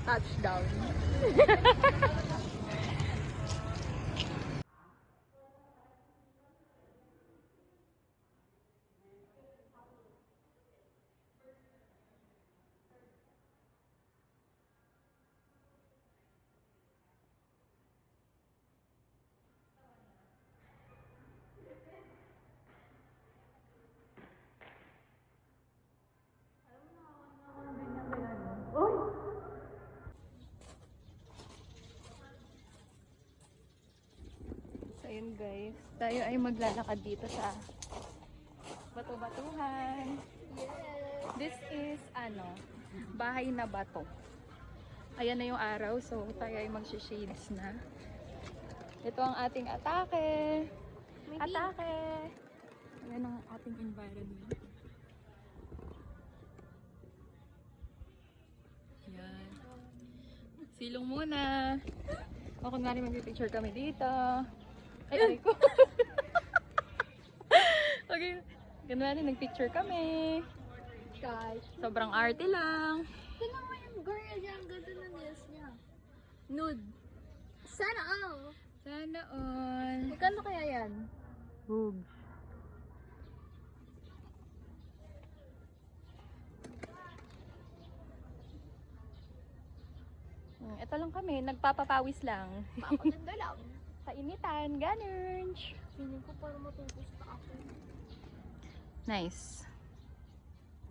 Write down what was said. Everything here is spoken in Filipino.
Touchdown. So yun guys, tayo ay maglalakad dito sa bato-batuhan. This is bahay na bato. Ayan na yung araw, so tayo ay magsha-shades na. Ito ang ating atake. Atake! Ayan ang ating environment. Ayan. Silong muna. O kunwari mag-picture kami dito. Ay, aray ko. Okay. Kunwari nag-picture kami. Guys, Sobrang arte lang. tingnan mo yung girl niya. Ang ganda ng nails niya. Nude. Sana all. Sana all. Magkano kaya yan? Boobs. Ito lang kami, nagpapapawis lang. Papaganda lang. Painitan, ganun. Feeling ko para matutust ako. Nice.